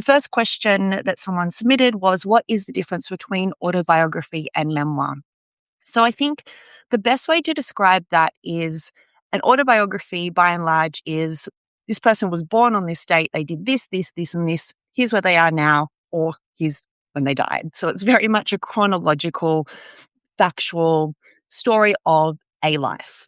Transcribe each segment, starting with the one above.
The first question that someone submitted was, what is the difference between autobiography and memoir? So I think the best way to describe that is an autobiography, by and large, is this person was born on this date, they did this, this, this, and this. Here's where they are now, or here's when they died. So it's very much a chronological, factual story of a life.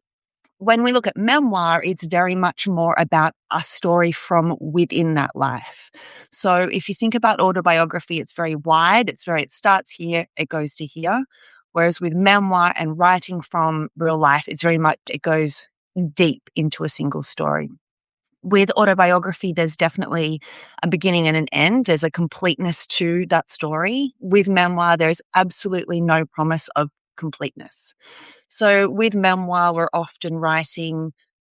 When we look at memoir, it's very much more about a story from within that life. So if you think about autobiography, it's very wide. It starts here, it goes to here. Whereas with memoir and writing from real life, it goes deep into a single story. With autobiography, there's definitely a beginning and an end. There's a completeness to that story. With memoir, there's absolutely no promise of completeness. So with memoir, we're often writing.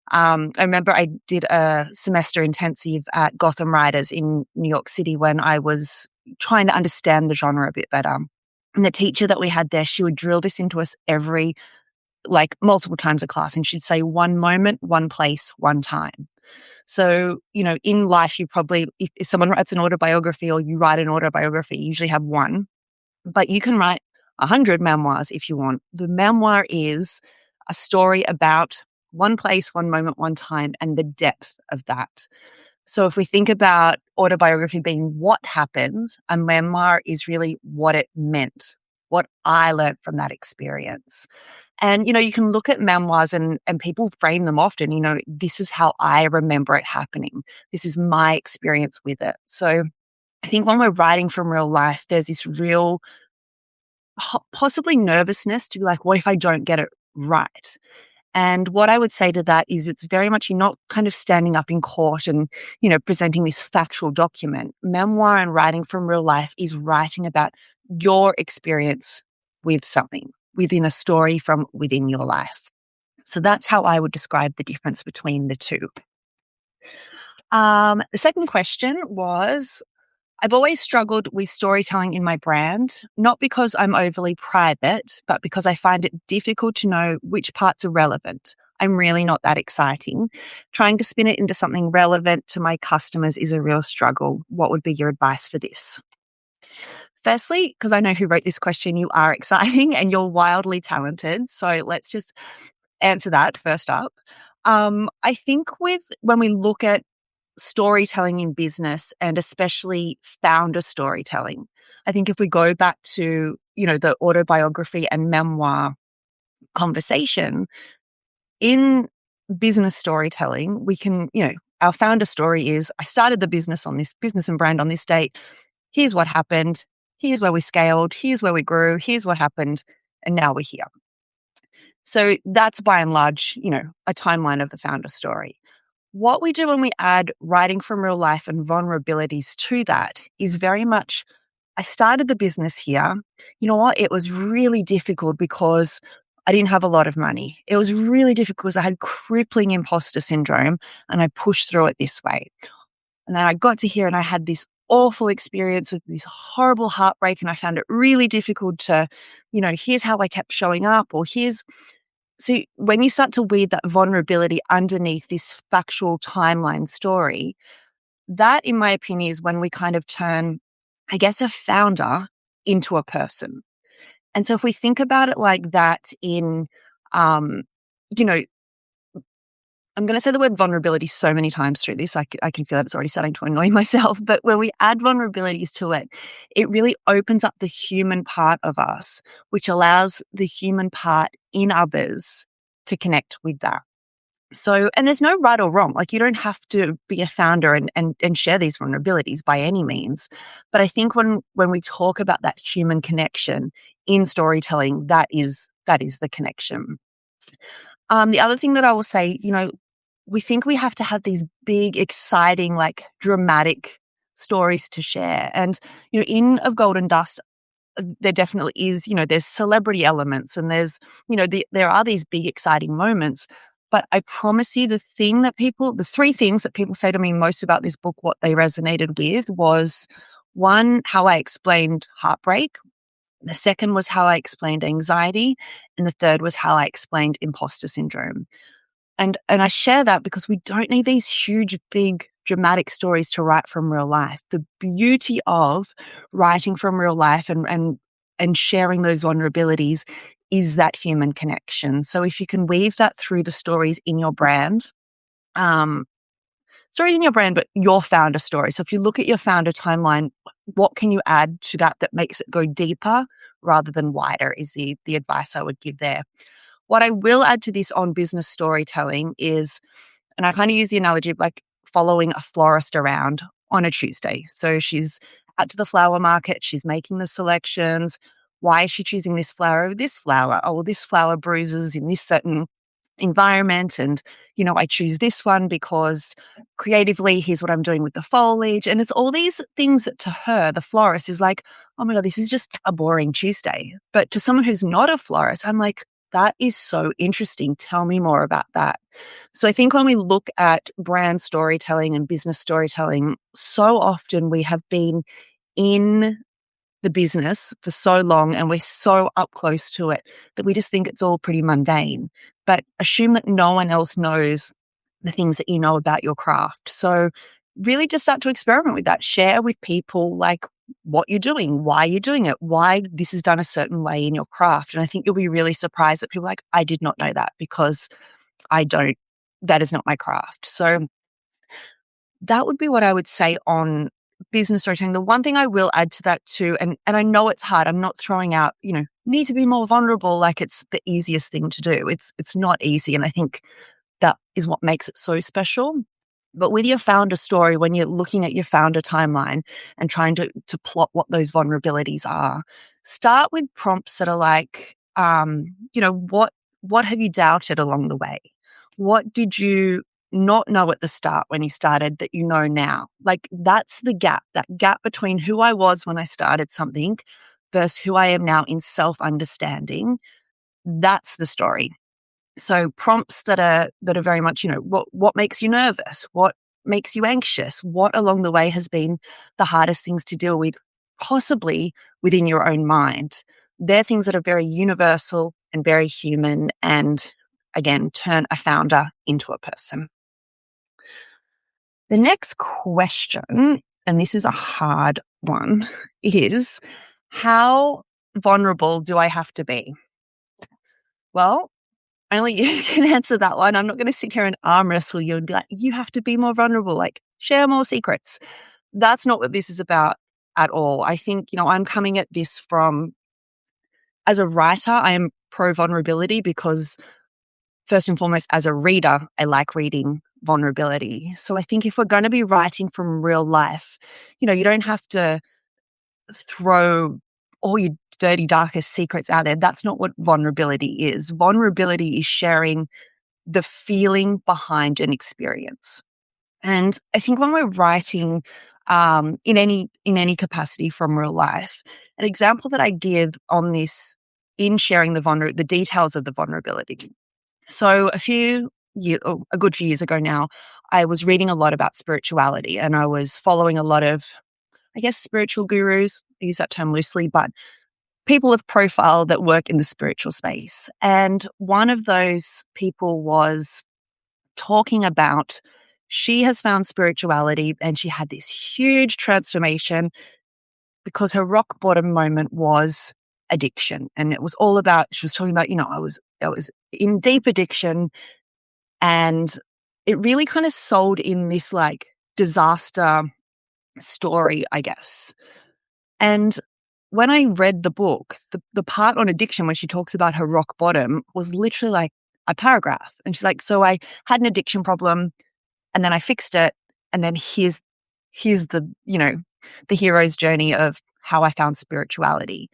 I remember I did a semester intensive at Gotham Writers in New York City when I was trying to understand the genre a bit better. And the teacher that we had there, she would drill this into us multiple times a class, and she'd say, one moment, one place, one time. So, in life, you probably, if someone writes an autobiography or you write an autobiography, you usually have one, but you can write 100 memoirs if you want. The memoir is a story about one place, one moment, one time, and the depth of that. So if we think about autobiography being what happened, a memoir is really what it meant, what I learned from that experience. And, you can look at memoirs and people frame them often, this is how I remember it happening. This is my experience with it. So I think when we're writing from real life, there's this real possibly nervousness to be like, what if I don't get it right? And what I would say to that is it's very much, you're not kind of standing up in court and, presenting this factual document. Memoir and writing from real life is writing about your experience with something within a story from within your life. So that's how I would describe the difference between the two. The second question was, I've always struggled with storytelling in my brand, not because I'm overly private, but because I find it difficult to know which parts are relevant. I'm really not that exciting. Trying to spin it into something relevant to my customers is a real struggle. What would be your advice for this? Firstly, because I know who wrote this question, you are exciting and you're wildly talented. So let's just answer that first up. I think when we look at storytelling in business and especially founder storytelling, I think if we go back to, the autobiography and memoir conversation, in business storytelling, we can, our founder story is, I started the business and brand on this date. Here's what happened. Here's where we scaled. Here's where we grew. Here's what happened. And now we're here. So that's by and large, a timeline of the founder story. What we do when we add writing from real life and vulnerabilities to that is very much, I started the business here. You know what? It was really difficult because I didn't have a lot of money. It was really difficult because I had crippling imposter syndrome and I pushed through it this way. And then I got to here and I had this awful experience with this horrible heartbreak and I found it really difficult to, here's how I kept showing up, or so when you start to weave that vulnerability underneath this factual timeline story, that, in my opinion, is when we kind of turn, I guess, a founder into a person. And so if we think about it like that I'm going to say the word vulnerability so many times through this, I can feel that it's already starting to annoy myself. But when we add vulnerabilities to it, it really opens up the human part of us, which allows the human part in others to connect with that. So, and there's no right or wrong. Like, you don't have to be a founder and share these vulnerabilities by any means. But I think when we talk about that human connection in storytelling, that is the connection. The other thing that I will say, we think we have to have these big, exciting, dramatic stories to share. And, in Of Golden Dust, there definitely is, there's celebrity elements and there's, there are these big, exciting moments. But I promise you the three things that people say to me most about this book, what they resonated with was, one, how I explained heartbreak. The second was how I explained anxiety. And the third was how I explained imposter syndrome. And I share that because we don't need these huge, big, dramatic stories to write from real life. The beauty of writing from real life and sharing those vulnerabilities is that human connection. So if you can weave that through the stories in your brand, but your founder story. So if you look at your founder timeline, what can you add to that that makes it go deeper rather than wider is the advice I would give there. What I will add to this on business storytelling is, and I kind of use the analogy of like following a florist around on a Tuesday. So she's out to the flower market, she's making the selections. Why is she choosing this flower over this flower? Oh, well, this flower bruises in this certain environment. And, I choose this one because creatively, here's what I'm doing with the foliage. And it's all these things that to her, the florist, is like, oh my God, this is just a boring Tuesday. But to someone who's not a florist, I'm like, that is so interesting. Tell me more about that. So I think when we look at brand storytelling and business storytelling, so often we have been in the business for so long and we're so up close to it that we just think it's all pretty mundane. But assume that no one else knows the things that you know about your craft. So really just start to experiment with that. Share with people like what you're doing, why you're doing it, why this is done a certain way in your craft. And I think you'll be really surprised that people are like, I did not know that because that is not my craft. So that would be what I would say on business storytelling. The one thing I will add to that too, and I know it's hard, I'm not throwing out, need to be more vulnerable like it's the easiest thing to do. It's not easy. And I think that is what makes it so special. But with your founder story, when you're looking at your founder timeline and trying to plot what those vulnerabilities are, start with prompts that are like, what have you doubted along the way? What did you not know at the start when you started that you know now? Like that's the gap, that gap between who I was when I started something versus who I am now in self-understanding. That's the story. So prompts that are very much, what makes you nervous? What makes you anxious? What along the way has been the hardest things to deal with, possibly within your own mind? They're things that are very universal and very human and, again, turn a founder into a person. The next question, and this is a hard one, is how vulnerable do I have to be? Well, only you can answer that one. I'm not going to sit here and arm wrestle you and be like, you have to be more vulnerable, like share more secrets. That's not what this is about at all. I think, I'm coming at this from, as a writer, I am pro vulnerability because first and foremost, as a reader, I like reading vulnerability. So I think if we're going to be writing from real life, you don't have to throw all your dirty, darkest secrets out there. That's not what vulnerability is. Vulnerability is sharing the feeling behind an experience. And I think when we're writing in any capacity from real life, an example that I give on this in sharing the details of the vulnerability. So a good few years ago now, I was reading a lot about spirituality and I was following a lot of, I guess, spiritual gurus. I use that term loosely, but people of profile that work in the spiritual space. And one of those people was talking about she has found spirituality and she had this huge transformation because her rock bottom moment was addiction. And it was all about, she was talking about, I was in deep addiction and it really kind of sold in this like disaster story, I guess. And when I read the book, the part on addiction when she talks about her rock bottom was literally like a paragraph. And she's like, so I had an addiction problem and then I fixed it. And then here's the, the hero's journey of how I found spirituality.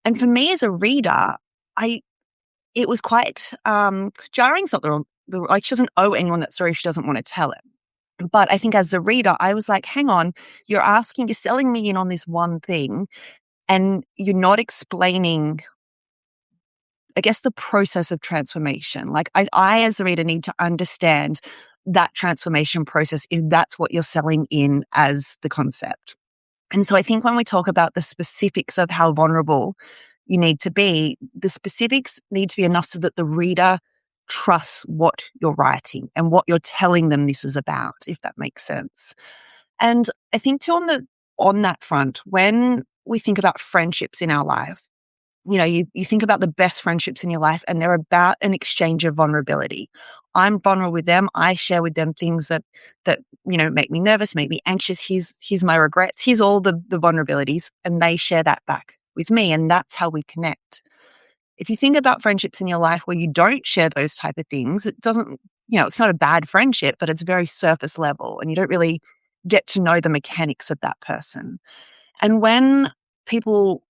And for me as a reader, it was quite jarring. It's not like she doesn't owe anyone that story if she doesn't want to tell it. But I think as a reader, I was like, hang on, you're selling me in on this one thing and you're not explaining, I guess, the process of transformation. Like I as a reader need to understand that transformation process if that's what you're selling in as the concept. And so I think when we talk about the specifics of how vulnerable you need to be, the specifics need to be enough so that the reader trusts what you're writing and what you're telling them this is about, if that makes sense. And I think too on that front, when we think about friendships in our life, you think about the best friendships in your life and they're about an exchange of vulnerability. I'm vulnerable with them. I share with them things that make me nervous, make me anxious. Here's my regrets. Here's all the vulnerabilities, and they share that back with me, and that's how we connect. If you think about friendships in your life where you don't share those type of things, it doesn't, it's not a bad friendship, but it's very surface level and you don't really get to know the mechanics of that person. And when people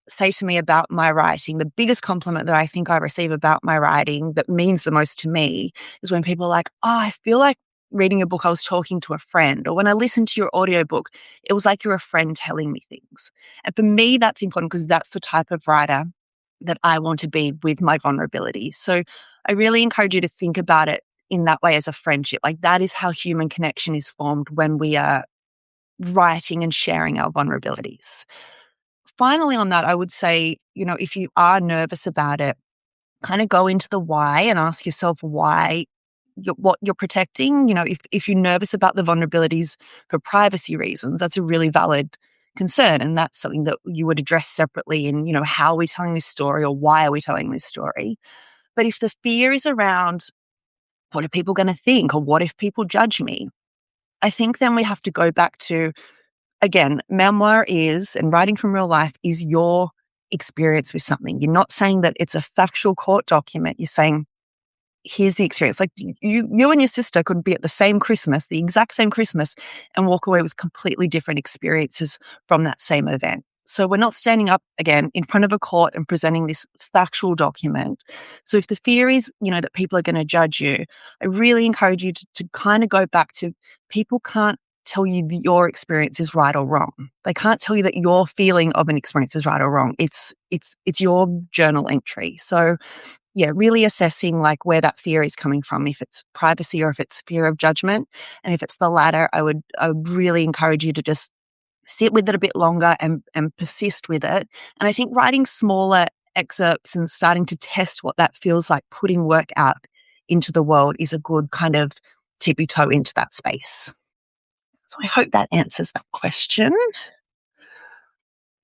say to me about my writing, the biggest compliment that I think I receive about my writing that means the most to me is when people are like, oh, I feel like reading a book, I was talking to a friend. Or when I listened to your audiobook, it was like you're a friend telling me things. And for me, that's important because that's the type of writer that I want to be with my vulnerabilities. So I really encourage you to think about it in that way as a friendship. Like that is how human connection is formed when we are writing and sharing our vulnerabilities. Finally, on that, I would say, if you are nervous about it, kind of go into the why and ask yourself why what you're protecting. If you're nervous about the vulnerabilities for privacy reasons, that's a really valid concern. And that's something that you would address separately in, how are we telling this story or why are we telling this story? But if the fear is around, what are people going to think? Or what if people judge me? I think then we have to go back to, again, memoir is, and writing from real life is your experience with something. You're not saying that it's a factual court document. You're saying, here's the experience. Like you and your sister could be at the same Christmas, the exact same Christmas, and walk away with completely different experiences from that same event. So we're not standing up again in front of a court and presenting this factual document. So if the fear is, that people are going to judge you, I really encourage you to kind of go back to, people can't tell you that your experience is right or wrong. They can't tell you that your feeling of an experience is right or wrong. It's your journal entry. So yeah, really assessing like where that fear is coming from, if it's privacy or if it's fear of judgment. And if it's the latter, I would really encourage you to just sit with it a bit longer and persist with it. And I think writing smaller excerpts and starting to test what that feels like, putting work out into the world, is a good kind of tippy toe into that space. So I hope that answers that question.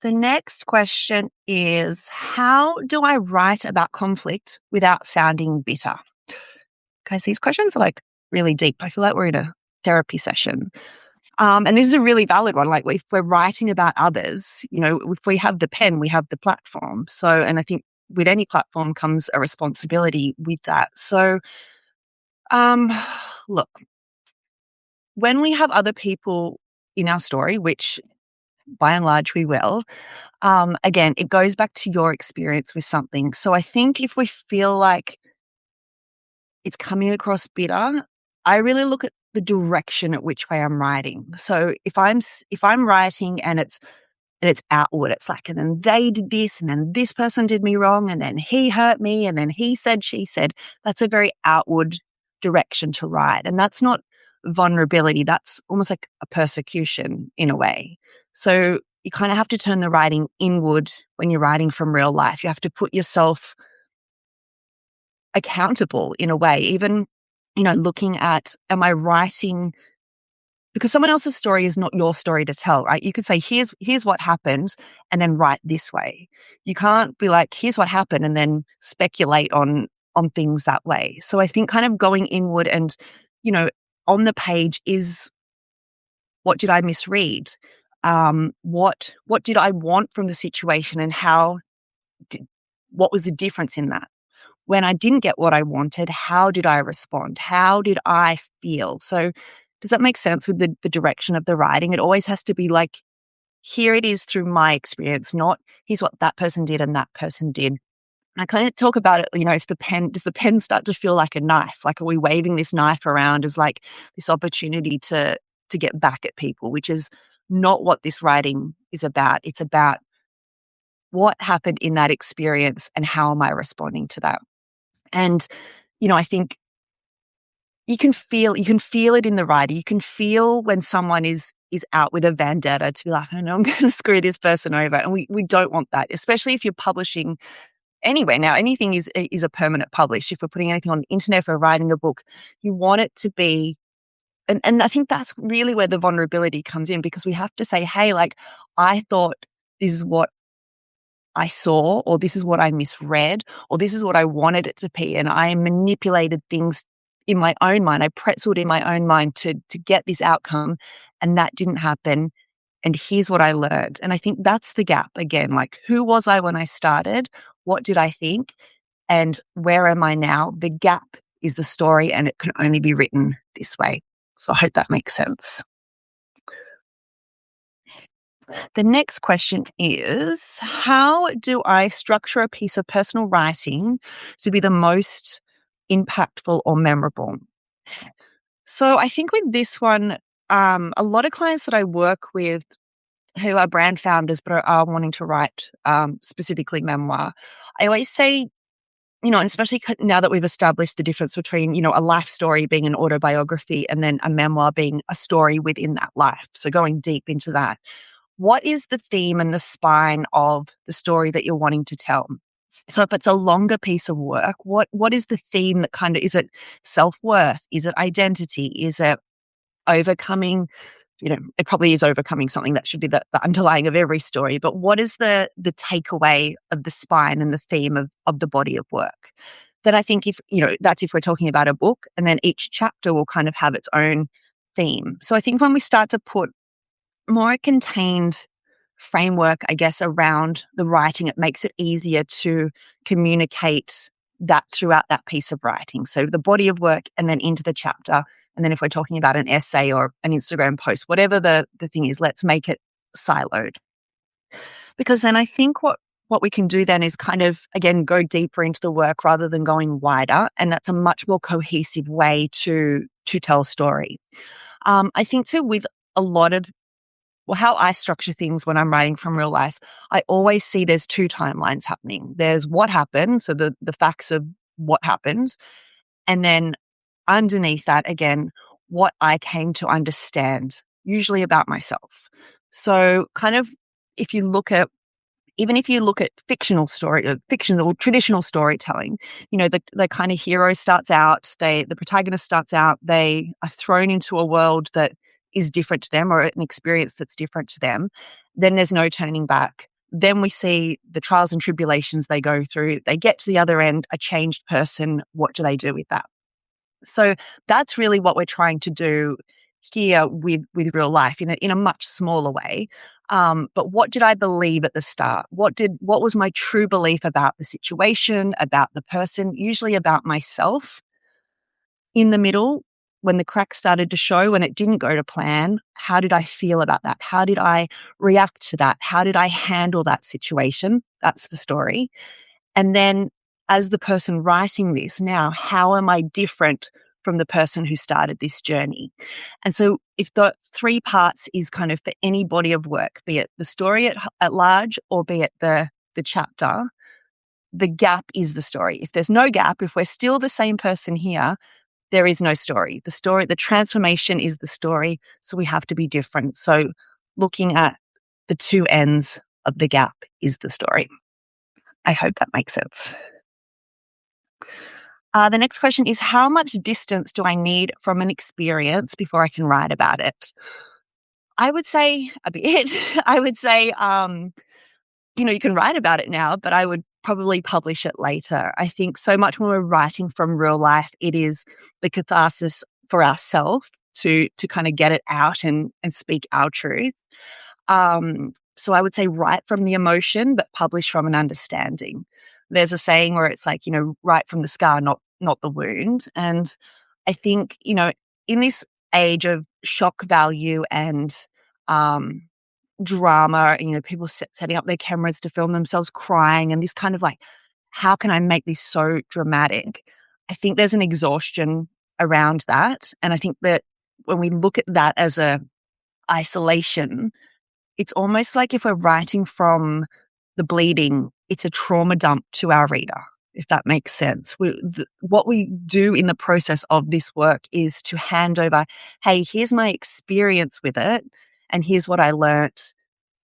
The next question is, how do I write about conflict without sounding bitter? Guys, these questions are like really deep. I feel like we're in a therapy session. And this is a really valid one. Like if we're writing about others, if we have the pen, we have the platform. So, and I think with any platform comes a responsibility with that. So, look, when we have other people in our story, which by and large we will, again, it goes back to your experience with something. So I think if we feel like it's coming across bitter, I really look at the direction at which way I'm writing. So if I'm writing and it's outward, it's like, and then they did this, and then this person did me wrong, and then he hurt me, and then he said, she said, that's a very outward direction to write. And that's not vulnerability. That's almost like a persecution in a way. So you kind of have to turn the writing inward when you're writing from real life. You have to put yourself accountable in a way, even, looking at, am I writing, because someone else's story is not your story to tell, right? You could say, here's what happened, and then write this way. You can't be like, here's what happened, and then speculate on things that way. So I think kind of going inward and, on the page is, what did I misread? What did I want from the situation, and what was the difference in that? When I didn't get what I wanted, how did I respond? How did I feel? So does that make sense with the direction of the writing? It always has to be like, here it is through my experience, not here's what that person did and that person did. And I kind of talk about it, if does the pen start to feel like a knife? Like, are we waving this knife around as like this opportunity to get back at people, which is not what this writing is about. It's about what happened in that experience and how am I responding to that? And, I think you can feel it in the writer. You can feel when someone is out with a vendetta to be like, I know I'm going to screw this person over. And we don't want that, especially if you're publishing anywhere. Now, anything is a permanent publish. If we're putting anything on the internet, if we're writing a book, you want it to be, and I think that's really where the vulnerability comes in, because we have to say, hey, like, I thought this is what I saw, or this is what I misread, or this is what I wanted it to be. And I manipulated things in my own mind. I pretzeled in my own mind to get this outcome, and that didn't happen. And here's what I learned. And I think that's the gap again. Like, who was I when I started? What did I think? And where am I now? The gap is the story, and it can only be written this way. So I hope that makes sense. The next question is, how do I structure a piece of personal writing to be the most impactful or memorable? So I think with this one, a lot of clients that I work with who are brand founders but are wanting to write specifically memoir, I always say, and especially now that we've established the difference between, a life story being an autobiography and then a memoir being a story within that life. So going deep into that, what is the theme and the spine of the story that you're wanting to tell? So if it's a longer piece of work, what is the theme that kind of, is it self-worth? Is it identity? Is it overcoming, it probably is overcoming something that should be the underlying of every story, but what is the takeaway of the spine and the theme of the body of work? Then I think that's if we're talking about a book, and then each chapter will kind of have its own theme. So I think when we start to put more contained framework, I guess, around the writing, it makes it easier to communicate that throughout that piece of writing. So the body of work and then into the chapter. And then if we're talking about an essay or an Instagram post, whatever the thing is, let's make it siloed. Because then I think what we can do then is kind of, again, go deeper into the work rather than going wider. And that's a much more cohesive way to tell a story. I think too, with a lot of how I structure things when I'm writing from real life, I always see there's two timelines happening. There's what happened, so the facts of what happened, and then underneath that, again, what I came to understand, usually about myself. So kind of if you look at even if you look at fictional traditional storytelling, the kind of hero starts out, the protagonist starts out, they are thrown into a world that is different to them, or an experience that's different to them. Then there's no turning back. Then we see the trials and tribulations they go through. They get to the other end, a changed person. What do they do with that? So that's really what we're trying to do here with real life in a much smaller way. But what did I believe at the start? What was my true belief about the situation, about the person, usually about myself? In the middle, when the cracks started to show, when it didn't go to plan, how did I feel about that? How did I react to that? How did I handle that situation? That's the story. And then as the person writing this now, how am I different from the person who started this journey? And so if the three parts is kind of for any body of work, be it the story at large or be it the chapter, the gap is the story. If there's no gap, if we're still the same person here, there is no story. The transformation is the story. So we have to be different. So looking at the two ends of the gap is the story. I hope that makes sense. The next question is, how much distance do I need from an experience before I can write about it? I would say a bit. I would say, you can write about it now, but I would probably publish it later. I think so much when we're writing from real life, it is the catharsis for ourselves to kind of get it out and speak our truth. So I would say write from the emotion, but publish from an understanding. There's a saying where it's like, write from the scar, not the wound. And I think, in this age of shock value and drama, people setting up their cameras to film themselves crying and this kind of like, how can I make this so dramatic? I think there's an exhaustion around that. And I think that when we look at that as a isolation, it's almost like if we're writing from the bleeding, it's a trauma dump to our reader, if that makes sense. What we do in the process of this work is to hand over, hey, here's my experience with it, and here's what I learnt.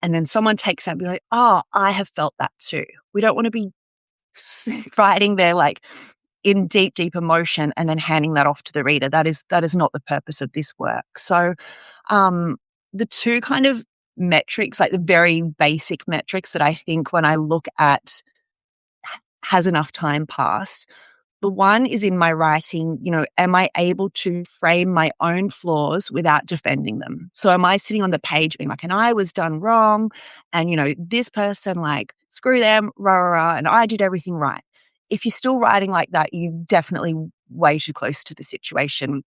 And then someone takes that and be like, oh, I have felt that too. We don't want to be writing there like in deep, deep emotion and then handing that off to the reader. That is not the purpose of this work. So um, the two kind of metrics, like the very basic metrics that I think when I look at has enough time passed. The one is in my writing, am I able to frame my own flaws without defending them? So am I sitting on the page being like, and I was done wrong, and, this person, like, screw them, rah, rah, rah, and I did everything right. If you're still writing like that, you're definitely way too close to the situation.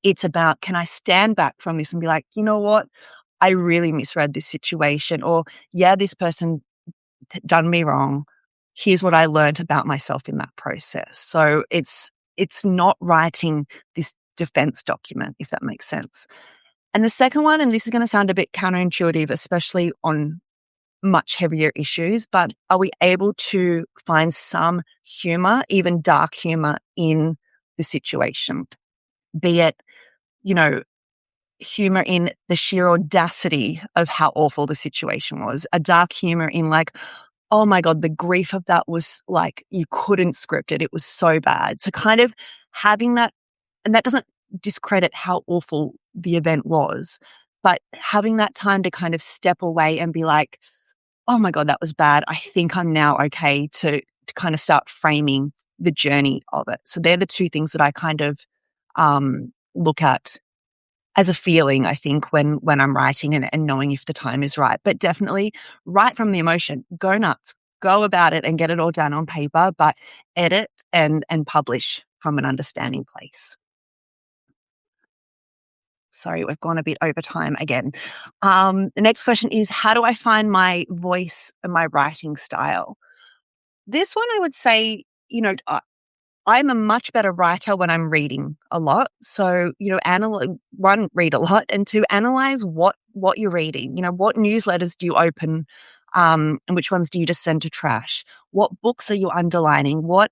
It's about, can I stand back from this and be like, you know what? I really misread this situation, or yeah, this person done me wrong. Here's what I learned about myself in that process. So it's not writing this defense document, if that makes sense. And the second one, and this is going to sound a bit counterintuitive, especially on much heavier issues, but are we able to find some humor, even dark humor, in the situation? Be it, you know, humor in the sheer audacity of how awful the situation was, a dark humor in like, oh my God, the grief of that was like, you couldn't script it. It was so bad. So kind of having that, and that doesn't discredit how awful the event was, but having that time to kind of step away and be like, oh my God, that was bad. I think I'm now okay to kind of start framing the journey of it. So they're the two things that I kind of look at as a feeling, I think, when I'm writing and knowing if the time is right. But definitely write from the emotion. Go nuts. Go about it and get it all down on paper, but edit and publish from an understanding place. Sorry, we've gone a bit over time again. The next question is, how do I find my voice and my writing style? This one I would say, I'm a much better writer when I'm reading a lot. So, one, read a lot, and two, analyze what you're reading. What newsletters do you open, and which ones do you just send to trash? What books are you underlining? What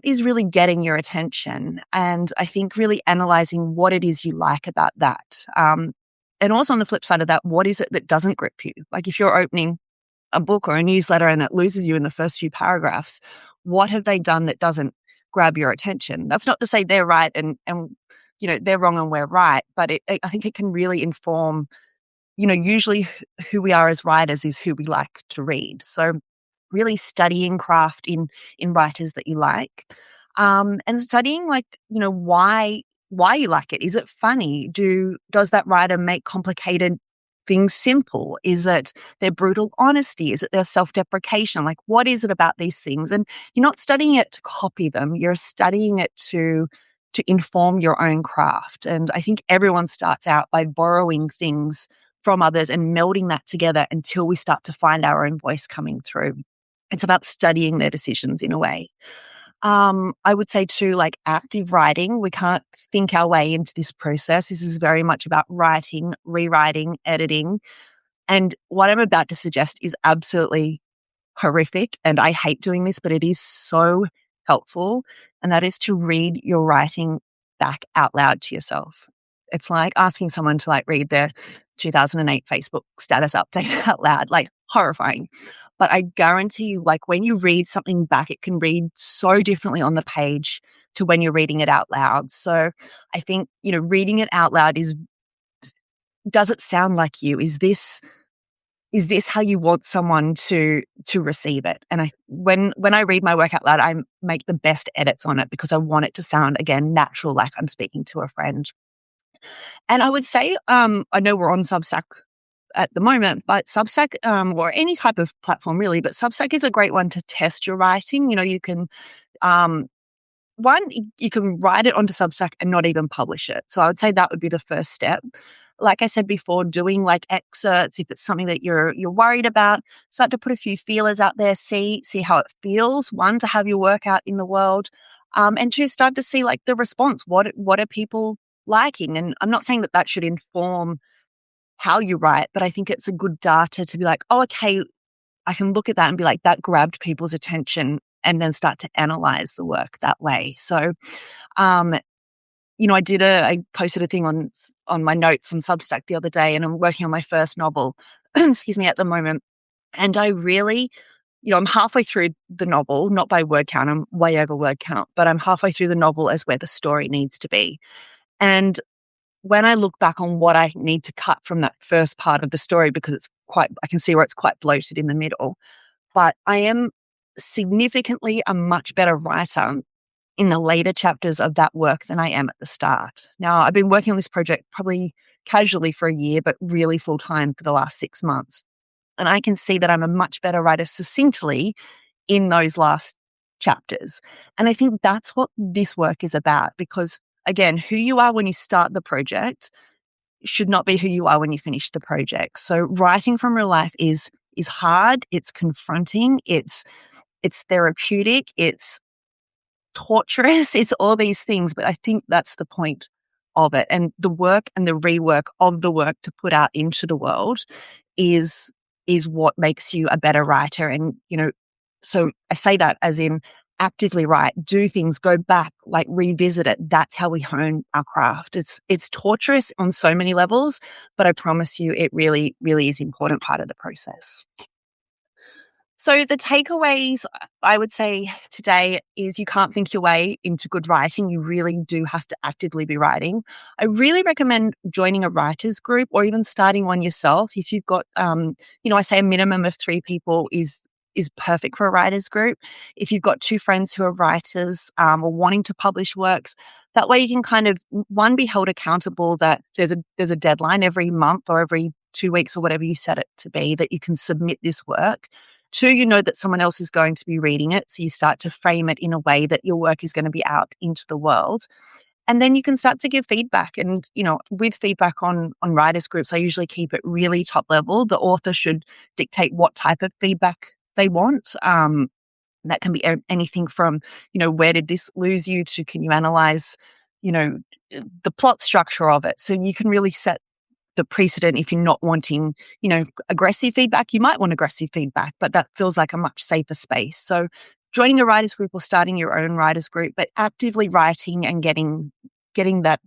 is really getting your attention? And I think really analyzing what it is you like about that. And also on the flip side of that, what is it that doesn't grip you? Like if you're opening a book or a newsletter and it loses you in the first few paragraphs, what have they done that doesn't grab your attention? That's not to say they're right and they're wrong and we're right, but I think it can really inform, usually who we are as writers is who we like to read. So really studying craft in writers that you like, and studying like, why you like it. Is it funny? Does that writer make complicated things simple? Is it their brutal honesty? Is it their self-deprecation? Like, what is it about these things? And you're not studying it to copy them. You're studying it to inform your own craft. And I think everyone starts out by borrowing things from others and melding that together until we start to find our own voice coming through. It's about studying their decisions in a way. I would say too, like active writing, we can't think our way into this process. This is very much about writing, rewriting, editing. And what I'm about to suggest is absolutely horrific. And I hate doing this, but it is so helpful. And that is to read your writing back out loud to yourself. It's like asking someone to like read their 2008 Facebook status update out loud, like horrifying. But I guarantee you, like when you read something back, it can read so differently on the page to when you're reading it out loud. So I think, reading it out loud does it sound like you? Is this how you want someone to receive it? And when I read my work out loud, I make the best edits on it because I want it to sound, again, natural, like I'm speaking to a friend. And I would say, I know we're on Substack at the moment, but Substack, or any type of platform really, but Substack is a great one to test your writing. You can, one, you can write it onto Substack and not even publish it. So I would say that would be the first step. Like I said before, doing like excerpts, if it's something that you're worried about, start to put a few feelers out there, see how it feels. One, to have your work out in the world, and two, start to see like the response. What are people liking? And I'm not saying that should inform how you write, but I think it's a good data to be like, oh, okay, I can look at that and be like, that grabbed people's attention, and then start to analyze the work that way. So, I posted a thing on my notes on Substack the other day, and I'm working on my first novel, excuse me, at the moment. And I really I'm halfway through the novel, not by word count, I'm way over word count, but I'm halfway through the novel as where the story needs to be. And when I look back on what I need to cut from that first part of the story, because I can see where it's quite bloated in the middle, but I am significantly a much better writer in the later chapters of that work than I am at the start. Now, I've been working on this project probably casually for a year, but really full time for the last 6 months. And I can see that I'm a much better writer succinctly in those last chapters. And I think that's what this work is about, because again, who you are when you start the project should not be who you are when you finish the project. So writing from real life is hard, it's confronting, it's therapeutic, it's torturous, it's all these things, but I think that's the point of it. And the work and the rework of the work to put out into the world is what makes you a better writer. And, so I say that as in actively write, do things, go back, like revisit it. That's how we hone our craft. It's torturous on so many levels, but I promise you it really, really is an important part of the process. So the takeaways I would say today is you can't think your way into good writing. You really do have to actively be writing. I really recommend joining a writers group or even starting one yourself. If you've got, I say a minimum of 3 people is perfect for a writers group. If you've got 2 friends who are writers or wanting to publish works, that way you can kind of, one, be held accountable that there's a deadline every month or every 2 weeks or whatever you set it to be that you can submit this work. 2, you know that someone else is going to be reading it, so you start to frame it in a way that your work is going to be out into the world. And then you can start to give feedback. And, with feedback on writers groups, I usually keep it really top level. The author should dictate what type of feedback they want. That can be anything from, where did this lose you, to can you analyze, the plot structure of it. So you can really set the precedent. If you're not wanting, aggressive feedback, you might want aggressive feedback, but that feels like a much safer space. So joining a writers group or starting your own writers group, but actively writing and getting that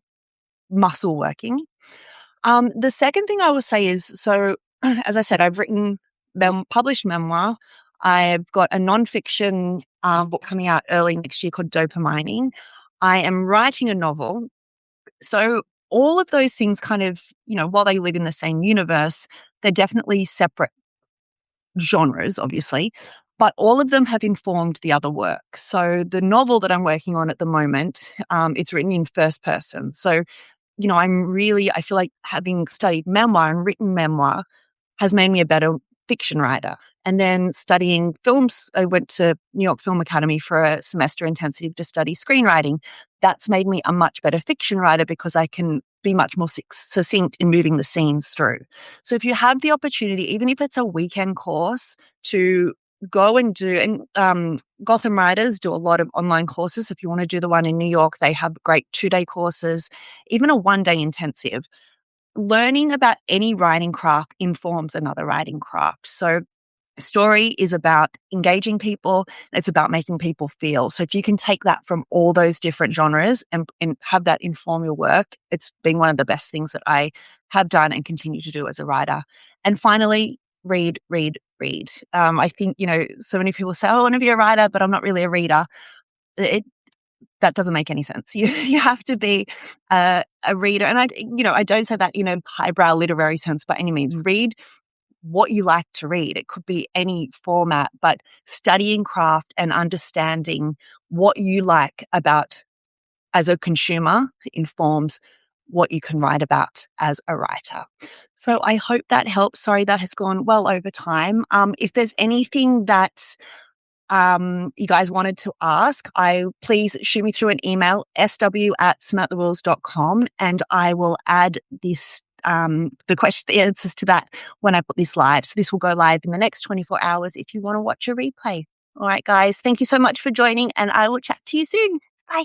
muscle working. The second thing I will say is, so as I said, I've published memoir. I've got a nonfiction book coming out early next year called Dopamining. I am writing a novel. So all of those things kind of, while they live in the same universe, they're definitely separate genres, obviously, but all of them have informed the other work. So the novel that I'm working on at the moment, it's written in first person. So, I feel like having studied memoir and written memoir has made me a better fiction writer. And then studying films, I went to New York Film Academy for a semester intensive to study screenwriting. That's made me a much better fiction writer because I can be much more succinct in moving the scenes through. So if you have the opportunity, even if it's a weekend course, to go and do, and Gotham Writers do a lot of online courses. If you want to do the one in New York, they have great 2-day courses, even a 1-day intensive. Learning about any writing craft informs another writing craft. So story is about engaging people. It's about making people feel. So if you can take that from all those different genres and have that inform your work, it's been one of the best things that I have done and continue to do as a writer. And finally, read, read, read. I think, so many people say, oh, I want to be a writer, but I'm not really a reader. That doesn't make any sense. You have to be a reader. And I don't say that in a highbrow literary sense by any means. Read what you like to read. It could be any format, but studying craft and understanding what you like about as a consumer informs what you can write about as a writer. So I hope that helps. Sorry, that has gone well over time. If there's anything that you guys wanted to ask, please shoot me through an email, sw@samanthawills.com, and I will add this the answers to that when I put this live. So this will go live in the next 24 hours if you want to watch a replay. All right, guys, thank you so much for joining, and I will chat to you soon. Bye.